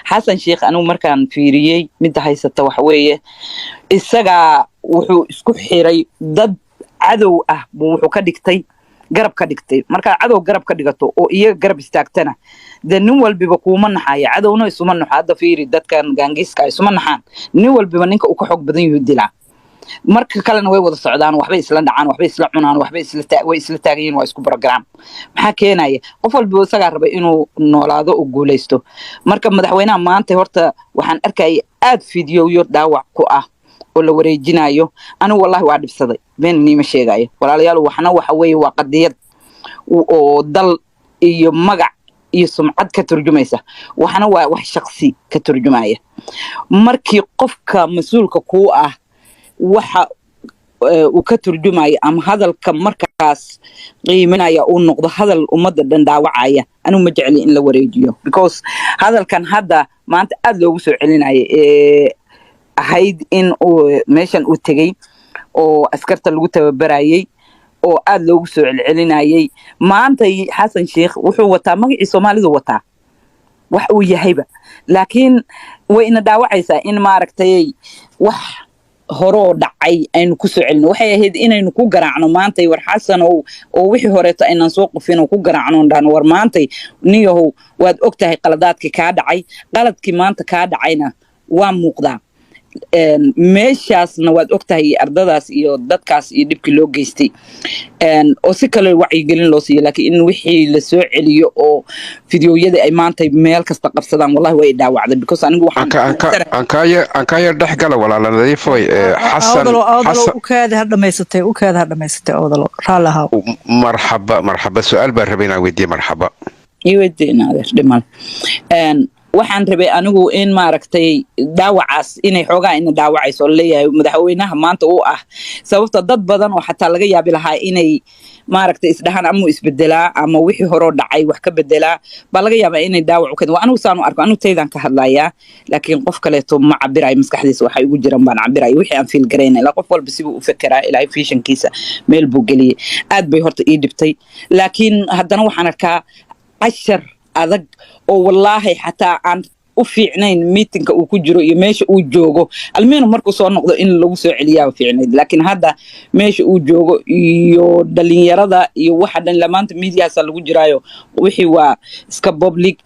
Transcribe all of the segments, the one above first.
xasan sheekh anigu markaan fiiriyey midda haysata waxa weeye isagaa wuxuu isku xiray dad cadow ah buu wuxuu ka dhigtay garab ka dhigtay markaa cadow garab ka dhigato oo iyaga garab istaagtana dee nin walbiba kuuma naxaya cadowna isuma naxo hadda fiiri dadkan gaangiiska isuma naxaan nin walbiba ninka uu ka xoog badan yahu dilaa marka kalena way wada socdaan waxbay isla dhacaan waxbay isla cunaan way isla taagayiin waa isku program maxaa keenaya qof walba isagaa raba inuu noolaado oo guulaysto marka madaxweynaha maanta horta waxaan arkayay aad fiidiyooyo dhaawac ku ah oo la wareejinayo anigu wallahi waa dhibsaday been niima sheegayo walaalayaal waxna waxa weeye waa qadiyad oo dal iyo magac iyo sumcad ka turjumaysa waxna waa wax shakhsi ka turjumaya markii qofka mas'uulka ku ah waxa uu ka turjumaya ama hadalka markaas qiiminaya uu noqdo hadal ummadda dhan dhaawacaya anigu ma jecli in la wareejiyo because hadalkan hadda maanta aad loogu soo celinaya ahayd in meeshan uu tegey oo askarta lagu tababarayay oo aad loogu soo celcelinayay maanta xasan sheekh wuxuu wataa magacii Soomaalidu wataa wax uu yahayba laakiin way ina dhaawacaysaa in maaragtay wax horoo dhacay aynu ku soo celino waxay ahayd inaynu ku garaacno maantay war xasan oo wixii horeeto aynaan soo qufin oo ku garaacno dhan war maantay niyahow waad ogtahay qaladaadkii kaa dhacay qaladkii maanta kaa dhacayna waa muuqdaa meeshaasna waad ogtahay ardadaas iyo dadkaas iyo dhibkii loo geystay oo si kale wacyigelin loo siiyo laakiin in wixii la soo celiyo oo fideoyada ay maanta meel kasta qabsadaan wallahi way dhaawacday because anigu waxaan kaaya dhexgala walaala nadiifoy xasan u kaada hadhamaysatay awdalo raalaha marxaba su'aal baan rabay inaan weydiiyo marxaba iweydiina dhimal waxaan rabay anigu in maaragtay dhaawacaas inay xoogaa ina dhaawacayso leeyahay madaxweynaha maanta uu ah sababta dad badan oo xataa laga yaabi lahaa inay maaragtay isdhahaan ama isbedelaa ama wixii horoo dhacay wax ka bedelaa baa laga yaabaa inay dhaawac u keento waa anigu saan u arko anigu taydaan ka hadlayaa laakiin qof kaleeto ma cabirayo maskaxdiisa waxay ugu jiraan baan cabirayo wixii aan fiil garayna ilaa qof walba sibuu u fekeraa ilaahay fiishankiisa meel buu geliyey aad bay horta ii dhibtay laakiin haddana waxaan arkaa cashar adag oo wallaahi xataa aan u fiicnayn meetingka uu ku jiro iyo meesha uu joogo almeeno markuu soo noqdo in lagu soo celiyaa fiicnayd laakiin hadda meesha uu joogo iyo dhalinyarada iyo waxa dhan lamaanta miidiyaasa lagu jiraayo wixii waa iska public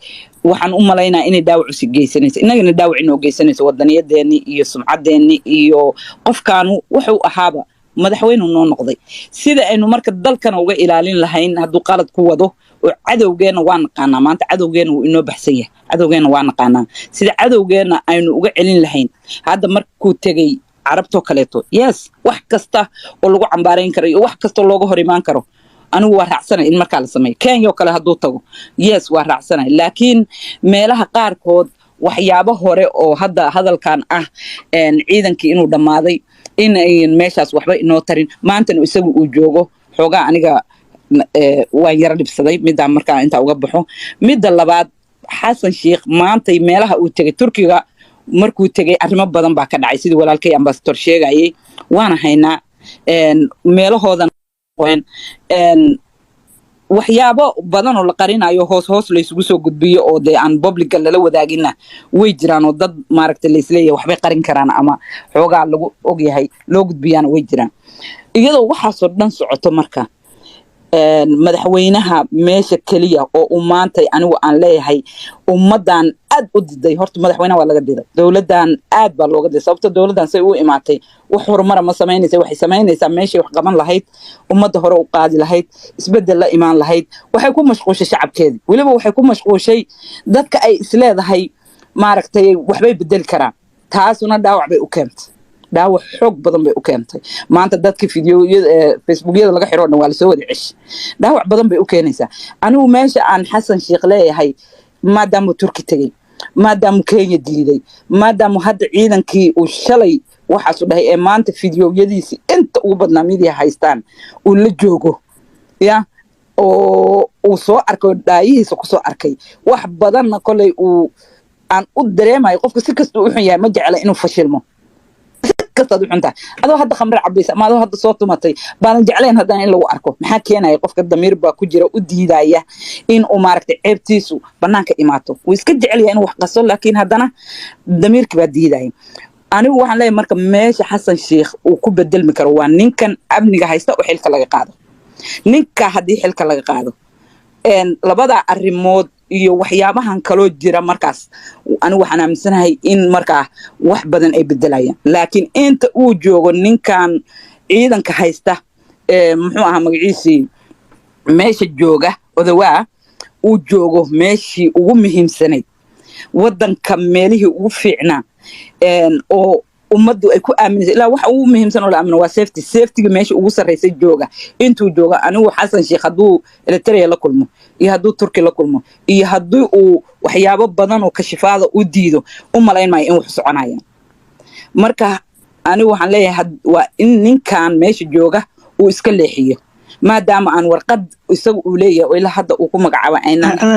waxaan u malaynaa inay dhaawac u sii geysanayso innagana dhaawac inoo geysanayso wadaniyadeeni iyo sumcadeeni iyo qofkaanu wuxuu ahaaba madaxweyne noo noqday sida aynu marka dalkan uga ilaalin lahayn hadduu qalad ku wado oo cadowgeena waa naqaanaa maanta cadowgeena wuu inoo baxsan yahay cadowgeena waa naqaanaa sida cadowgeena aynu uga celin lahayn hadda markuu tegey carabtoo kaleeto yes wax kasta oo lagu cambaarayn karo iyo wax kasta looga hor imaan karo anigu waa raacsanay in markaa la sameeyo Kenya oo kale hadduu tago yes waa raacsanay laakiin meelaha qaarkood waxyaabo hore oo hadda hadalkan ah ciidankii inuu dhammaaday in ay meeshaas waxba inoo tarin maantana isagu uu joogo xoogaa aniga waan yara dhibsaday midaan markaa intaa uga baxo midda labaad xasan sheekh maantay meelaha uu tegay Turkiga markuu tegay arrimo badan baa ka dhacay sidii walaalkay ambassador sheegayay waana haynaa meelahoodan waxyaabo badan oo la qarinayo hoos la isugu soo gudbiyo oo de aan public lala wadaagina way jiraan oo dad maaragtay la isleeyahay waxbay qarin karaan ama xoogaa lagu ogyahay loo gudbiyana way jiraan iyadoo waxaasoo dhan socoto marka madaxweynaha meesha kaliya oo u maantay anigu aan leeyahay ummadan aad u diday horta madaxweynaha waa laga diday dawladan aad baa looga diday sababta dawladan say u imaatay wax horumar ma sameynaysa waxay sameynaysaa meeshay wax qaban lahayd ummadda hore u qaadi lahayd isbedel la imaan lahayd waxay ku mashquushay shacabkeedii waliba waxay ku mashquushay dadka ay isleedahay maaragtay waxbay bedeli karaan taasuna dhaawac bay u keentay dhaawac xoog badan bay u keentay maanta dadka fiidiyoyada facebookyada laga xiro dhan waa la soo wada cesh dhaawac badan bay u keenaysaa anigu meesha aan xasan sheekh leeyahay maadaama Turki tagay maadaama Kenya diiday maadaama hadda ciidankii uu shalay waxaas u dhahay ee maanta fiidiyoyadiisi inta ugu badnaa media haystaan uu la joogo ya oo uu soo arkay dhaayihiisa ku soo arkay wax badanna kolay uu aan u dareemayo qofka si kasta uu xun yahay ma jecla inuu fashilmo kastaad u xuntahay adoo hadda khamre cabaysa ama adoo hadda soo tumatay baanan jeclayn haddana in lagu arko maxaa keenaya qofka damiir baa ku jira u diidaya in uu maaragtay ceebtiisu banaanka imaato wuu iska jecelyahay inuu wax qaso laakiin haddana damiirkii baa diidaya anigu waxaan leeyahay marka meesha xasan sheekh uu ku bedelmi karo waa ninkan amniga haysta oo xilka laga qaado ninka haddii xilka laga qaado labada arrimood iyo waxyaabahan kaloo jira markaas anigu waxaan aaminsanahay in markaa wax badan ay bedelayaan laakiin inta uu joogo ninkan ciidanka haysta muxuu ahaa magaciisii meesha jooga odawaa uu joogo meeshii ugu muhiimsanayd waddanka meelihii ugu fiicnaa oo ummaddu ay ku aaminaysa ilaa waxa ugu muhiimsan oo la aamino waa safetyga meesha ugu sarreysay jooga intuu jooga anigu xasan sheekh hadduu Eritrea la kulmo iyo hadduu Turki la kulmo iyo haddii uu waxyaabo badan oo kashifaada u diido u malayn maayo in wax soconayaan marka anigu waxaan leeyahay waa in ninkan meesha jooga uu iska leexiyo maadaama aan warqad isagu uu leeyahay oo ilaa hadda uu ku magacaabo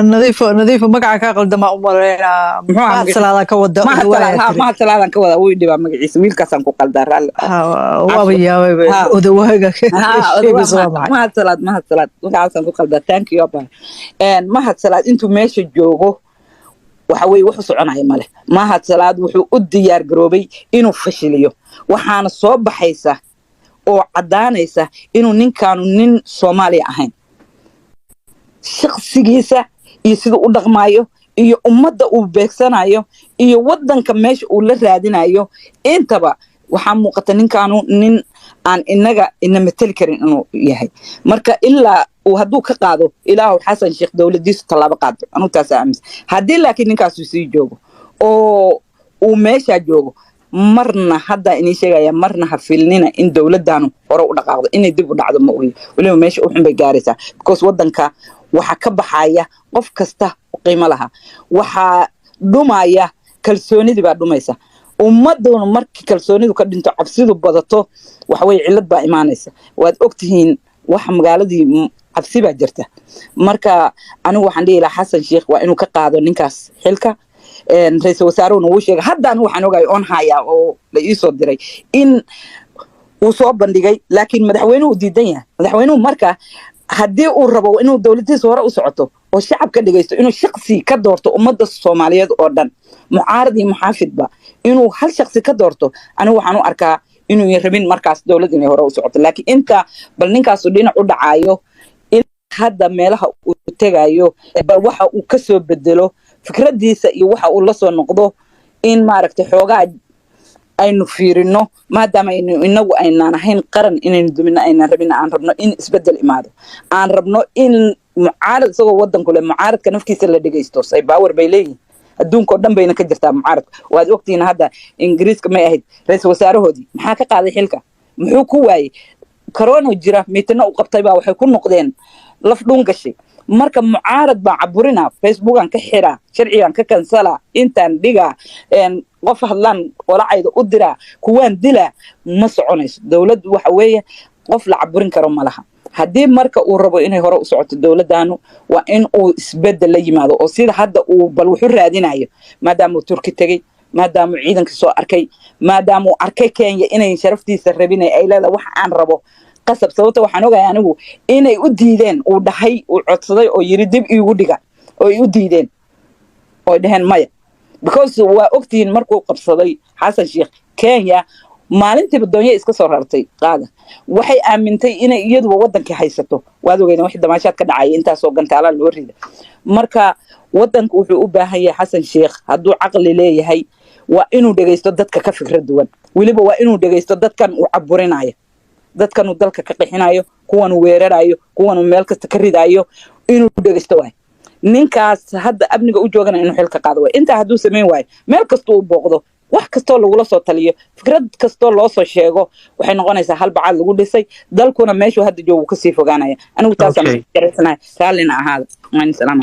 nadiifo magaca ka qaldama u maleynaa mahad salaada ka wada mahad salaadan ka wada wuu dhibaa magaciisa wiilkaasaan ku qaldaa raalli waaba yaabay odawaaga mahad salaad magacaasaan ku qaldaa thank you abba mahad salaad intuu meesha joogo waxa weeye wuxuu soconaya male mahad salaad wuxuu u diyaar garoobay inuu fashiliyo waxaana soo baxaysa oo cadaanaysa inuu ninkaanu nin Soomaali ahayn shakhsigiisa iyo sidoo u dhaqmaayo iyo ummadda uu beegsanayo iyo waddanka meesha uu la raadinayo intaba waxaa muuqata ninkaanu nin aan inaga matali karin inuu yahay marka ilaa uu hadduu ka qaado ilaahu xasan sheekh dawladiisu tallaabo qaado anuu taas aaminsan haddii laakiin ninkaasu sii joogo oo uu meesha joogo marna hadda inay sheegaya marna ha filnina in dawladdaanu hore u dhaqaaqdo inay dib u dhacdo ma ogi waliba meesha u xun bay gaaraysaa because waddanka waxa ka baxaya qof kasta qiimo laha waxa dhumaya kalsoonidii baa dhumaysa ummaduna markii kalsoonidu ka dhinto cabsidu badato waxa way cilad baa imaanaysa waad ogtihiin wax magaaladii cabsi baa jirta marka anigu waxaan dhihi lahaa xasan sheekh waa inuu ka qaado ninkaas xilka ra'iisul wasaaruhu uu sheegay haddaan waxaan ogaay on haya oo la ii soo diray in uu soo bandhigay laakiin madaxweynuhu diidan yahay madaxweynuhu marka haddii uu rabo inuu dawladdiisa hore u socoto oo shacabka dhageysto inuu shakhsi ka doorto ummadda Soomaaliyeed oo dhan mucaarad iyo muxaafidba inuu hal shakhsi ka doorto anigu waxaan u arkaa inuu rabin markaas dawladda inay hore u socoto laakiin inta bal ninkaas dhinac u dhacayo in hadda meelaha uu tagayo bal waxa uu ka soo bedelo fikradiisa iyo waxa uu la soo noqdo in maaragtay xoogaa aynu fiirino maadaama inagu aynaan ahayn qaran inaynu dumino aynaan rabin aan rabno in isbedel imaado aan rabno in mucaarad isagoo waddanku leh mucaaradka nafkiisa la dhageysto say power bay leeyihiin adduunka oo dhan bayna ka jirtaa mucaaradka waad ogtihiin hadda ingiriiska may ahayd ra'iisul wasaarahoodii maxaa ka qaaday xilka muxuu ku waayey corona jira miitana u qabtay baa waxay ku noqdeen laf dhuun gashay marka mucaarad baa caburina facebookan ka xira sharcigan ka kansala intaan dhiga qof hadlaan walacayda u dira kuwaan dila ma soconayso dawladdu waxa weeye qof la caburin karo ma laha haddii marka uu rabo inay hore u socoto dawladdaanu waa in uu isbedel la yimaado oo sida hadda uu bal wuxuu raadinayo maadaama uu Turki tagay maadaama uu ciidanka soo arkay maadaama uu arkay Kenya inay sharaftiisa rabin ay leedahay wax aan rabo qasab sababta waxaan ogahay anigu inay u diideen uu dhahay uu codsaday oo yiri dib iigu dhiga oo ay u diideen oo dhaheen maya because waa ogtihiin markuu qabsaday xasan sheekh Kenya maalintii doonyo iska soo rartay qaada waxay aamintay inay iyadu waddanka haysato waad ogeeyeen wax damaashaad ka dhacay intaas oo gantaala loo riday marka waddanku wuxuu u baahan yahay xasan sheekh hadduu caqli leeyahay waa inuu dhageysto dadka ka fikrad duwan waliba waa inuu dhageysto dadkan uu caburinayo dadkan uu dalka ka qixinayo kuwan uu weerarayo kuwan uu meel kasta ka ridayo inuu dhageysto waay ninkaas hadda amniga u joogana inuu xilka qaado waay inta hadduu sameyn waayo meel kasta uu booqdo wax kastoo lagula soo taliyo fikrad kastoo loo soo sheego waxay noqonaysaa hal bacaad lagu dhisay dalkuna meeshuu hadda joogo kasii fogaanaya anigu taasaan jaraysanahay raallina ahaada salaam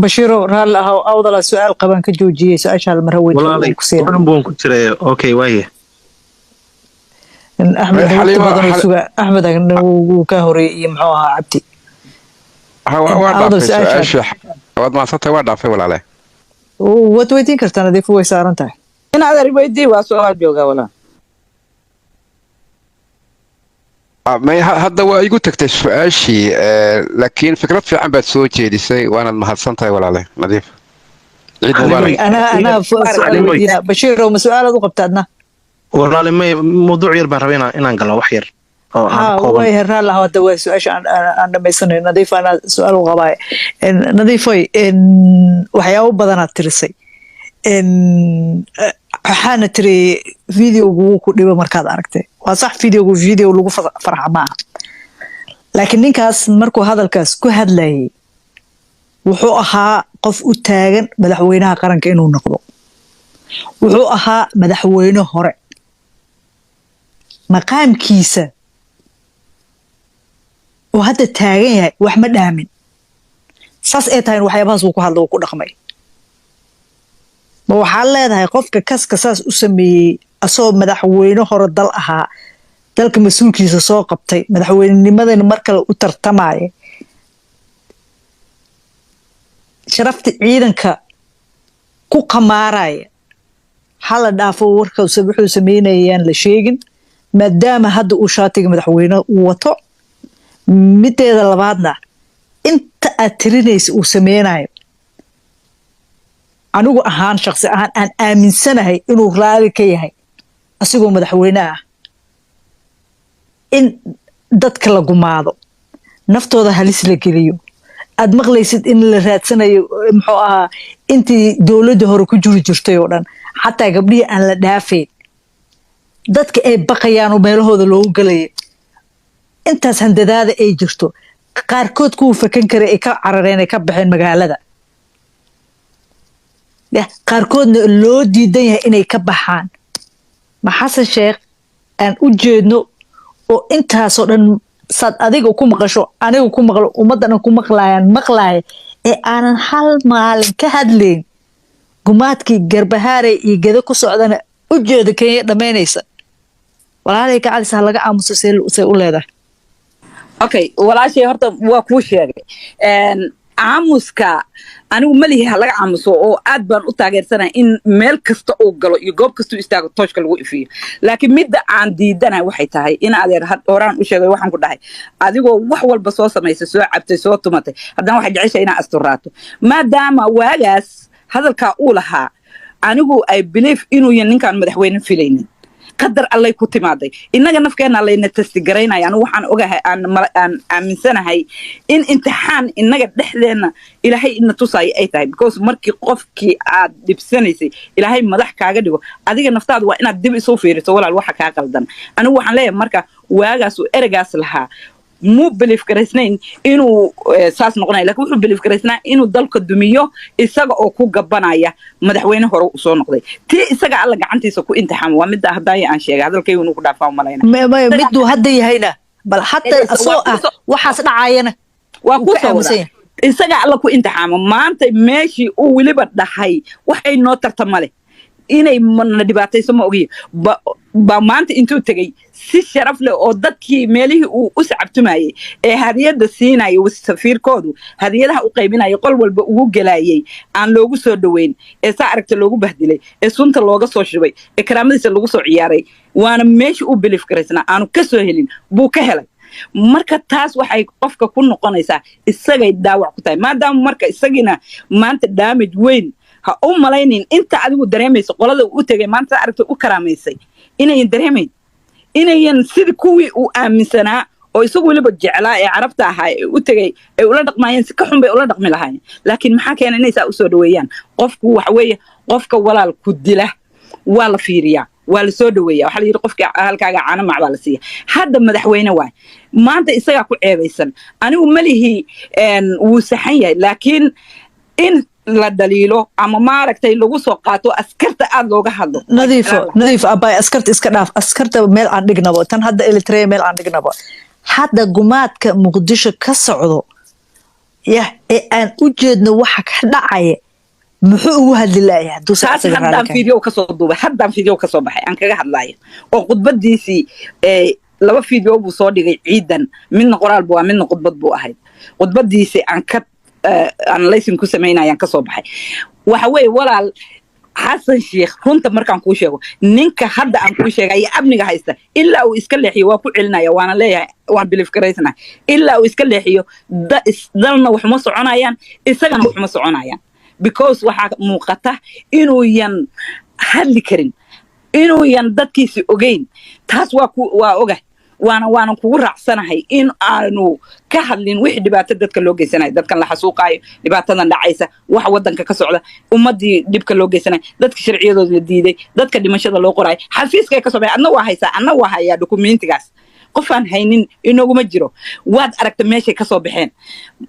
bashiro raalli ahaw awdala su-aal qabaan ka joojiyey su-aasha mar walaalay waxaan baan ku jiray okay waaye axmed uu ka horeeyay iyo muxuu ahaa cabdi waad maasantay waa dhaafay walaale waad weydiin kartaa nadiifu way saaran tahay in adeer weydii waa soo jooga walaa hadda waa igu tagtay su-aashii laakiin fikrad fiican baad soo jeedisay waanaad mahadsan tahay walaale nadiif ciid mubaarak أنا سؤال ودينا بشير ومسؤال أدو قبتنا walaale may mawduuc yar baan rabay inaan galo wax yar oo aan kooban way heraan lahaa hadda way su-aasha aan dhamaysanay nadiif ana su-aal u qabaay nadiifoy waxyaabo badanaad tirisay waxaana tiri videogu wuu ku dhibo markaad aragtay waa sax video lagu farxa maaha laakiin ninkaas markuu hadalkaas ku hadlayay wuxuu ahaa qof u taagan madaxweynaha qaranka inuu noqdo wuxuu ahaa madaxweyne hore maqaamkiisa oo hadda taagan yahay wax ma dhaamin saas ay tahay waxyaabahaas uu ku hadlo uu ku dhaqmay ma waxaad leedahay qofka kaska saas u sameeyey asagoo madaxweyne hore dal ahaa dalka mas-uulkiisa soo qabtay madaxweynenimadana mar kale u tartamaya sharafta ciidanka ku qamaaraya hala dhaafo warka wuxuu sameynayaan la sheegin maadaama hadda uu shaatiga madaxweyne uu wato mideeda labaadna inta aad tirinaysa uu sameynayo anigu ahaan shakhsi ahaan aan aaminsanahay inuu raali ka yahay asigoo madaxweyne ah in dadka la gumaado naftooda halis la geliyo aad maqlaysid in la raadsanayo muxuu ahaa intii dowladda hore ku jiri jirtay oo dhan xataa gabdhihii aan la dhaafayn dadka ay baqayaan oo meelahooda loogu galayo intaas handadaada ay jirto qaarkood kuwa fakan kara ay ka carareen ay ka baxeen magaalada qaarkoodna loo diidan yahay inay ka baxaan ma xasan sheekh aan u jeedno oo intaasoo dhan saad adiga ku maqasho aniga ku maqlo ummaddan ku maqlaaya ee aanan hal maalin ka hadlayn gumaadkii garbahaare iyo geda ku socdana u jeeda kenya dhammaynaysa walaalay ka cadisa laga aamuso say u leedahay okay walaashay horta waa kuu sheegay aamuska anigu malihi laga aamuso oo aad baan u taageersanahay in meel kasta uu galo iyo goob kasta uu istaago tooshka lagu ifiyo laakiin midda aan diidanahay waxay tahay in adeer horaan u sheegay waxaan ku dhahay adigoo wax walba soo samaysay soo cabtay soo tumatay haddana waxay jeceshay inaa asturaato maadaama waagaas hadalkaa uu lahaa anigu ay belief inuu yan ninkaan madaxweyne filaynin qadar allay ku timaaday innaga nafkeena layna tastigaraynaya anigu waxaan ogahay aan aaminsanahay in imtixaan innaga dhexdeena ilaahay ina tusaayo ay tahay because markii qofkii aad dhibsanaysay ilaahay madax kaaga dhigo adiga naftaadu waa inaad dib isu fiiriso walaal waxa kaa qaldan anigu waxaan leeyahay marka waagaas uu eragaas lahaa muu belief garaysnayn inuu saas noqonayo laakiin wuxuu belief garaysnaa inuu dalka dumiyo isaga oo ku gabanaya madaxweyne hore u soo noqday tii isaga alla gacantiisa ku imtixaam waa midda haddaaya aan sheegay hadalkaygu inuu ku dhaafaa malayna miduu hadda yahayna bal hadda asoo ah waxaas dhacayana waa ku soo wada isaga alla ku imtixaamo maanta meeshii uu weliba dhahay waxay noo tarta male inay na dhibaatayso ma ogiyo ba maanta intuu tegey si sharaf leh oo dadkii meelihii uu u sacabtumayay ee hadiyadda siinaya safiirkoodu hadiyadaha u qaybinaya qol walba ugu gelaayay aan loogu soo dhoweyn ee saa aragta loogu bahdilay ee sunta looga soo shubay ee karaamadiisa lagu soo ciyaaray waana meeshii u belief garaysnaa aanu ka soo helin buu ka helay marka taas waxay qofka ku noqonaysaa isagay daawac ku tahay maadaama marka isagiina maanta damage weyn ha u malaynin inta adigu dareemayso qolada u tegay maanta aragta u karaamaysay inayan dareemayn inayan sidii kuwii uu aaminsanaa oo isagu weliba jeclaa ee carabta ahaa ee u tegay ay ula dhaqmaayeen si ka xun bay ula dhaqmi lahaayeen laakiin maxaa keena inay saa u soo dhoweeyaan qofku waxa weeye qofka walaal ku dila waa la fiiriyaa waa la soo dhoweeyaa waxaa la yidhi qofkii halkaaga caano mac baa la siiya hadda madaxweyne waay maanta isagaa ku ceebaysan anigu malihii wuu saxan yahay laakiin in la daliilo ama maaragtay lagu soo qaato askarta aad looga hadlo nadiif abay askarta iska dhaaf askarta meel aan dhignabo tan hadda Eritrea meel aan dhignabo hadda gumaadka Muqdisho ka socdo ee aan u jeedno waxa ka dhacaya muxuu ugu hadli lahayaa haddaan video ka soo baxay aan kaga hadlayo oo khudbadiisii laba video buu soo dhigay ciidan midna qoraal buu midna khudbad buu ahayd khudbadiisii aan laysin ku samaynayaan ka soo baxay waxa weeye walaal xasan sheekh runta markaan kuu sheego ninka hadda aan kuu sheegaya amniga haysta ilaa uu iska leexiyo waa ku celinaya waana leeyahay waan biliif garaysana ilaa uu iska leexiyo dalna waxuma soconayaan isagana waxuma soconayaan because waxaa muuqata inuu yan hadli karin inuu yan dadkiisi ogeyn taas waa oga waanan kugu raacsanahay in aanu ka hadlin wixii dhibaato dadka loo geysanayo dadkan la xasuuqaayo dhibaatadan dhacaysa waxa wadanka ka socda ummadii dhibka loo geysanayo dadka sharciyadooda la diiday dadka dhimashada loo qoraayo xafiiska ka soo baxay adna waa haysaa anna waa hayaa dukumentigaas qofaan haynin inaguma jiro waad aragta meeshay ka soo baxeen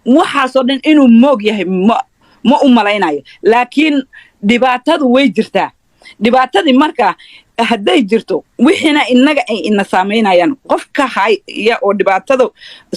waxaasoo dhan inuu moog yahay ma u malaynayo laakiin dhibaatadu way jirtaa dhibaatadii marka hadday jirto wixiina inaga ay ina saameynayaan qofka haya oo dhibaatada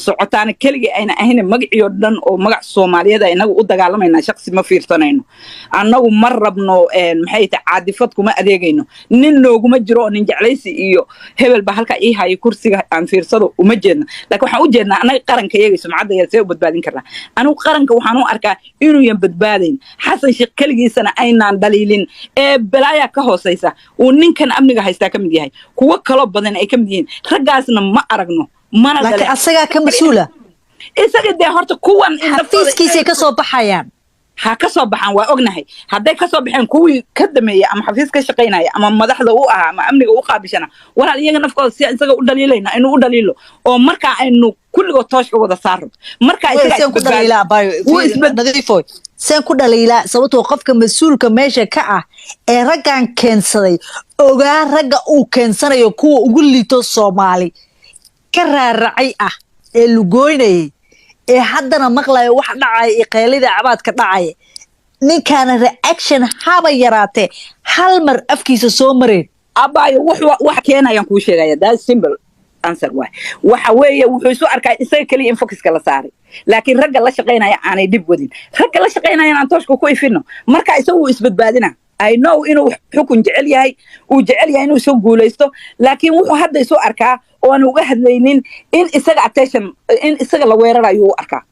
socotaana keligii ayna ahayn magaciyo dhan oo magac Soomaaliyeed inagu u dagaalamayna shakhsi ma fiirsanayno annagu ma rabno maxay tahay caadifad kuma adeegayno nin looguma jiro nin jeclaysi iyo hebel ba halka ii hay kursiga aan fiirsado uma jeedna laakiin waxaan u jeednaa anaga qaranka iyaga sumcadda ay soo badbaadin karnaa anigu qaranka waxaan u arkaa inuu yan badbaadayn xasan sheekh kaligiisana aynaan daliilin ee balaaya ka hooseysa uu ninka amniga haystaa kamid yahay kuwa kala badan ay kamid yihiin ragaasna ma aragno mana laakiin asaga ka masuula isaga de horta kuwan xafiiskiisa ka soo baxayaan ha ka soo baxan waa ognahay haday ka soo baxeen kuwii ka dameeyay ama xafiis ka shaqeynaya ama madaxda u ahaa ama amniga u qaabishana walaal iyaga nafkooda si isaga u dhaliilayna inuu u dhaliilo oo marka aynu kulligood tooshka wada saaro marka isaga ku dhaliilaa baayo nadiifoy saan ku dhaliilaa sababtoo qofka masuulka meesha ka ah ee raggan keensaday ogaa ragga uu keensanayo kuwa ugu liito Soomaali ka raaracay ah ee lugooynay ee haddana maqlayo wax dhacay ee qeylida cabaadka dhacay ninkaana reaction haba yaraatee hal mar afkiisa soo mareen abaayo wax keenayaan kuu sheegaya that simple answer waxa weeye wuxuu isu arkaa isaga kaliya in focuska la saaray laakiin ragga la shaqeynaya aanay dib wadin ragga la shaqeynaya aan tooshka ku ifino marka isagu isbadbaadina I know inuu xukun jecel yahay uu jecel yahay inuu soo guuleysto laakiin wuxuu hadda isu arkaa oo aan uga hadlaynin in isaga attention in isaga la weerarayo uu arkaa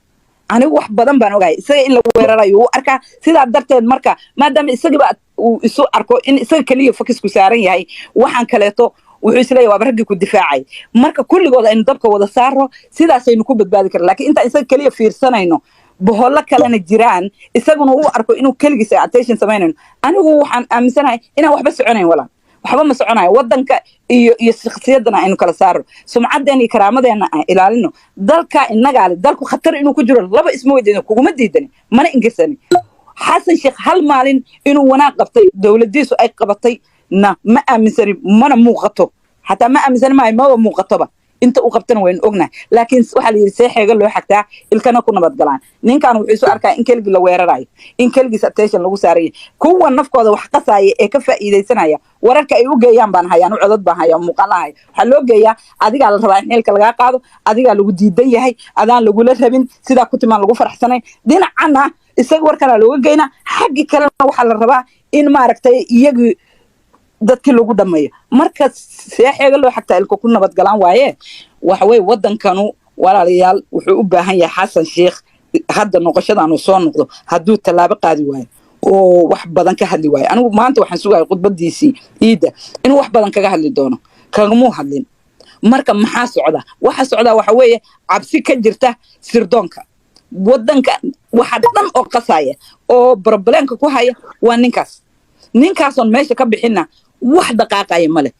anigu wax badan baan ogahay isaga in la weerarayo uu arkaa sidaa darteed marka maadaama isaga uu isu arko in isaga kaliya focusku saaran yahay waxaan kaleeto wuxuu isleeyahay waa raggi ku difaacay marka kulligood aynu dabka wada saaro sidaas aynu ku badbaadi karnaa laakiin inta isaga kaliya fiirsanayno boholla kalena jiraan isaguna uu arko inuu kaligiisa attention sameynayno anigu waxaan aaminsanahay inaan waxba soconayn walaa waxba ma soconayo wadanka iyo shakhsiyadana aynu kala saaro sumcadeena iyo karaamadeena aan ilaalino dalka inaga dalku khatar inuu ku jiro laba isma weydiino kuguma diidani mana ingirsani xasan sheekh hal maalin inuu wanaag qabtay dawladiisu ay qabatay ma aaminsani mana muuqato hatta ma aaminsani ma muuqatoba inta uu qabtana waynu ognahay laakiin waxa la yiri seexeega loo xagtaa ilkana ku nabad galaan ninkan wuxuu soo arkaa in keligi la weerarayo in keligiisa attention lagu saarayo kuwa nafkooda wax qasaaya ee ka faa'iideysanaya wararka ay u geeyaan baan hayaan u codad baan hayaan muuqaalahay waxa loo geeyaa adiga la rabaa in xilka laga qaado adiga lagu diidan yahay adaan lagu la rabin sida ku timaan lagu faraxsanay dhinacana isaga warkana looga geeyna xaqi kalena waxa la rabaa in maaragtay iyagu dadkii lagu dhameeyo marka seexeega loo xagtaa ilka ku nabad galaan waaye waxa way wadankanu walaalayaal wuxuu u baahan yahay xasan sheekh hadda noqoshadaan uu soo noqdo hadduu tallaabo qaadi waayo oo wax badan ka hadli waayo anigu maanta waxaan sugahay khudbadiisii ciida inuu wax badan kaga hadli doono kagamuu hadlin marka maxaa socda waxa socda waxa weeye cabsi ka jirta sirdoonka wadanka waxa dhan oo qasaya oo problemka ku haya waa ninkaas on meesha ka bixina wax dhaqaaqaya male